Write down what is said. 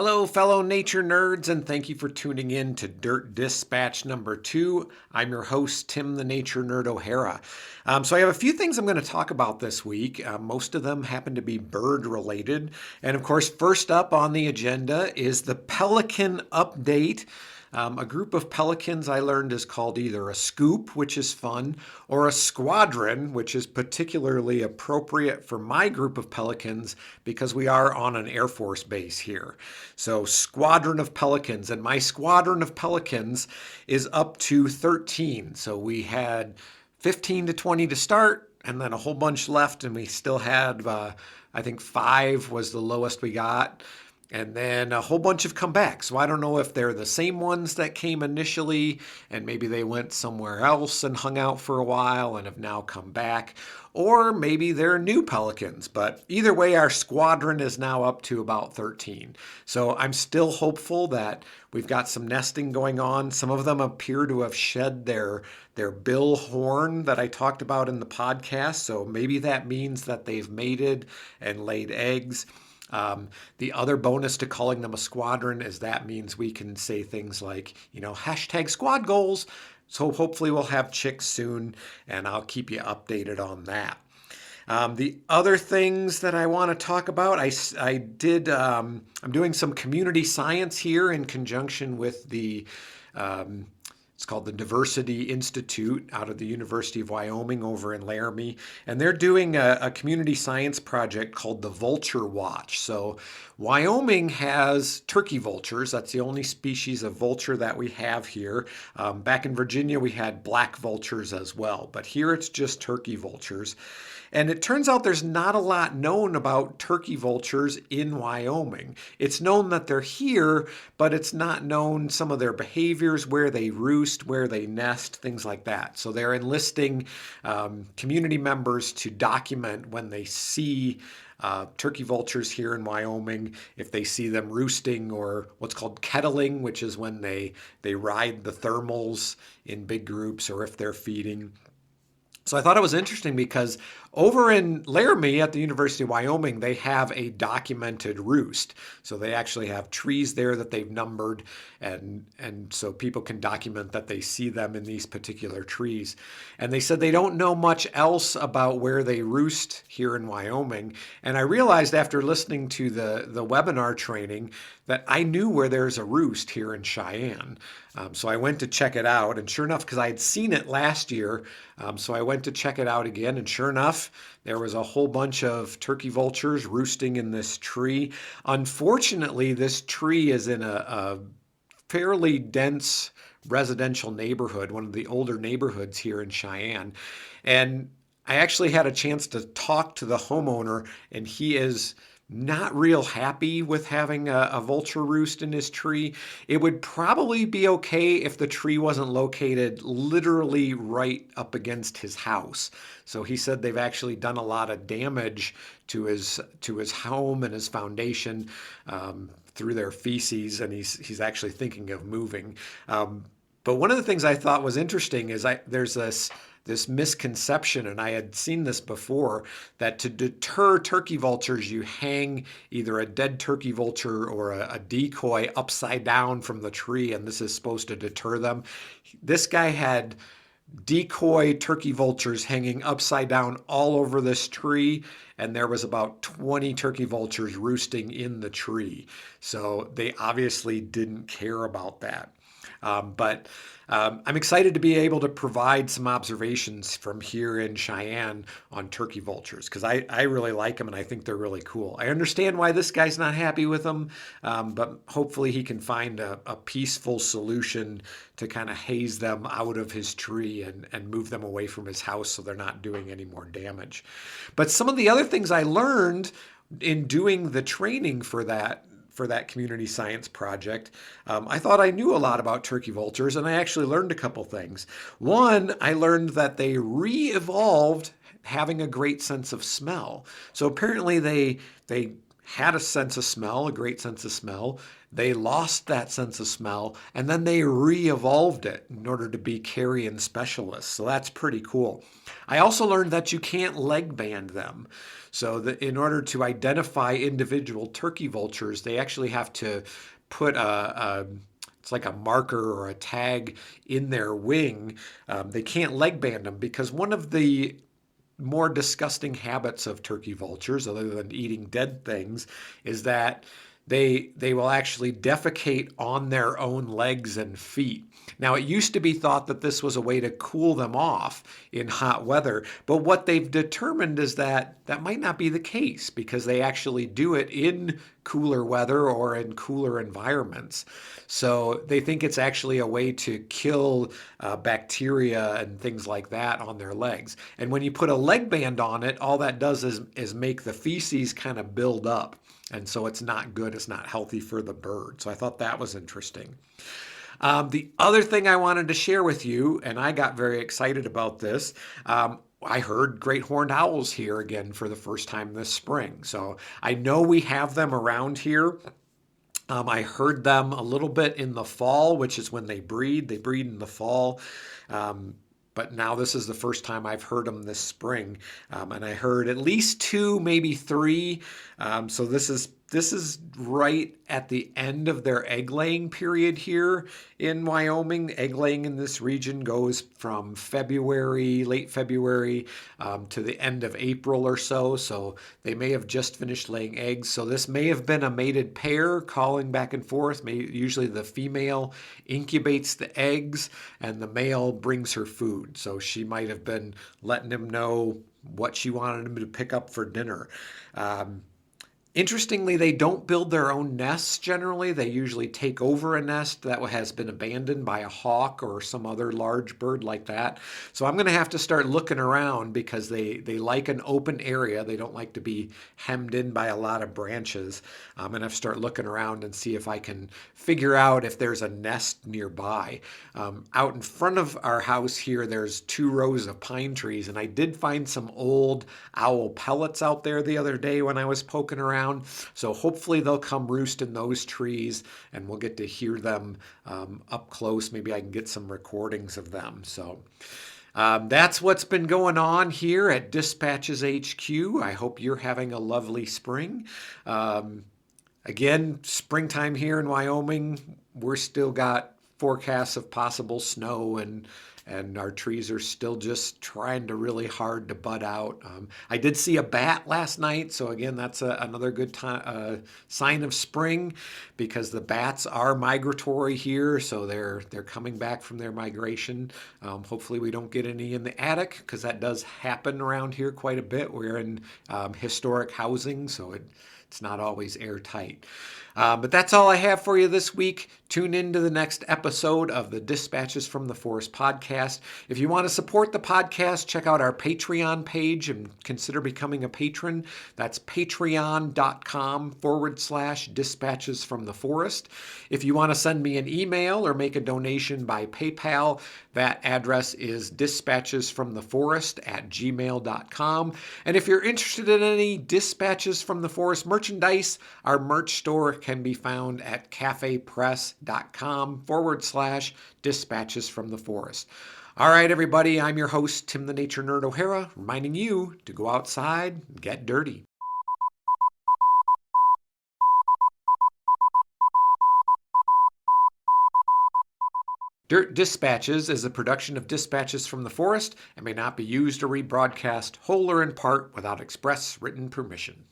Hello, fellow nature nerds, and thank you for tuning in to Dirt Dispatch number 2. I'm your host, Tim the Nature Nerd O'Hara. So I have a few things I'm going to talk about this week. Most of them happen to be bird related. And of course, first up on the agenda is the Pelican update. A group of pelicans I learned is called either a scoop, which is fun, or a squadron, which is particularly appropriate for my group of pelicans because we are on an Air Force base here. So, squadron of pelicans, and my squadron of pelicans is up to 13. So, we had 15 to 20 to start, and then a whole bunch left, and we still had, I think, 5 was the lowest we got. And then a whole bunch have come back. So I don't know if they're the same ones that came initially and maybe they went somewhere else and hung out for a while and have now come back. Or maybe they're new pelicans. But either way, our squadron is now up to about 13. So I'm still hopeful that we've got some nesting going on. Some of them appear to have shed their bill horn that I talked about in the podcast. So maybe that means that they've mated and laid eggs. The other bonus to calling them a squadron is that means we can say things like, hashtag squad goals. So hopefully we'll have chicks soon, and I'll keep you updated on that. The other things that I want to talk about, I'm doing some community science here in conjunction with it's called the Diversity Institute out of the University of Wyoming over in Laramie. And they're doing a community science project called the Vulture Watch. So Wyoming has turkey vultures. That's the only species of vulture that we have here. Back in Virginia, we had black vultures as well. But here it's just turkey vultures. And it turns out there's not a lot known about turkey vultures in Wyoming. It's known that they're here, but it's not known some of their behaviors, where they roost, where they nest, things like that. So they're enlisting community members to document when they see turkey vultures here in Wyoming, if they see them roosting or what's called kettling, which is when they ride the thermals in big groups, or if they're feeding. So I thought it was interesting because over in Laramie at the University of Wyoming, they have a documented roost. So they actually have trees there that they've numbered, and so people can document that they see them in these particular trees. And they said they don't know much else about where they roost here in Wyoming. And I realized after listening to the webinar training that I knew where there's a roost here in Cheyenne. So I went to check it out, and sure enough, because I had seen it last year, so I went to check it out again, and sure enough, there was a whole bunch of turkey vultures roosting in this tree. Unfortunately, this tree is in a fairly dense residential neighborhood, one of the older neighborhoods here in Cheyenne. And I actually had a chance to talk to the homeowner, and he is not real happy with having a vulture roost in his tree. It would probably be okay if the tree wasn't located literally right up against his house. So he said they've actually done a lot of damage to his home and his foundation through their feces, and he's actually thinking of moving. But one of the things I thought was interesting is there's this misconception, and I had seen this before, that to deter turkey vultures, you hang either a dead turkey vulture or a decoy upside down from the tree, and this is supposed to deter them. This guy had decoy turkey vultures hanging upside down all over this tree, and there was about 20 turkey vultures roosting in the tree. So they obviously didn't care about that. But I'm excited to be able to provide some observations from here in Cheyenne on turkey vultures because I really like them and I think they're really cool. I understand why this guy's not happy with them, but hopefully he can find a peaceful solution to kind of haze them out of his tree and move them away from his house so they're not doing any more damage. But some of the other things I learned in doing the training for that community science project, I thought I knew a lot about turkey vultures, and I actually learned a couple things. One, I learned that they re-evolved having a great sense of smell. So apparently they had a sense of smell, a great sense of smell. They lost that sense of smell, and then they re-evolved it in order to be carrion specialists. So that's pretty cool. I also learned that you can't leg band them. So that in order to identify individual turkey vultures, they actually have to put it's like a marker or a tag in their wing. They can't leg band them because one of the more disgusting habits of turkey vultures, other than eating dead things, is that they will actually defecate on their own legs and feet. Now, it used to be thought that this was a way to cool them off in hot weather, but what they've determined is that that might not be the case because they actually do it in cooler weather or in cooler environments. So they think it's actually a way to kill bacteria and things like that on their legs. And when you put a leg band on it, all that does is make the feces kind of build up. And so it's not good. It's not healthy for the bird. So I thought that was interesting. The other thing I wanted to share with you, and I got very excited about this, I heard great horned owls here again for the first time this spring. So I know we have them around here. I heard them a little bit in the fall, which is when they breed. They breed in the fall. But now this is the first time I've heard them this spring. And I heard at least two, maybe three. So this is right at the end of their egg laying period here in Wyoming. Egg laying in this region goes from February, late February, to the end of April or so. So they may have just finished laying eggs. So this may have been a mated pair calling back and forth. Usually the female incubates the eggs and the male brings her food. So she might have been letting him know what she wanted him to pick up for dinner. Interestingly, they don't build their own nests generally. They usually take over a nest that has been abandoned by a hawk or some other large bird like that. So I'm going to have to start looking around because they like an open area. They don't like to be hemmed in by a lot of branches. I'm going to have to start looking around and see if I can figure out if there's a nest nearby. Out in front of our house here, there's 2 rows of pine trees, and I did find some old owl pellets out there the other day when I was poking around. So hopefully they'll come roost in those trees and we'll get to hear them up close. Maybe I can get some recordings of them. So that's what's been going on here at Dispatches HQ. I hope you're having a lovely spring. Again, springtime here in Wyoming, we're still got forecasts of possible snow and our trees are still just trying to really hard to bud out. I did see a bat last night, so again, that's another good sign of spring because the bats are migratory here, so they're coming back from their migration. Hopefully we don't get any in the attic because that does happen around here quite a bit. We're in historic housing, so it's not always airtight. But that's all I have for you this week. Tune in to the next episode of the Dispatches from the Forest podcast. If you want to support the podcast, check out our Patreon page and consider becoming a patron. That's patreon.com/dispatches from the forest. If you want to send me an email or make a donation by PayPal, that address is dispatchesfromtheforest@gmail.com. And if you're interested in any Dispatches from the Forest merchandise, our merch store can be found at cafepress.com/dispatches from the forest. All right, everybody, I'm your host, Tim the Nature Nerd O'Hara, reminding you to go outside and get dirty. Dirt Dispatches is a production of Dispatches from the Forest and may not be used or rebroadcast whole or in part without express written permission.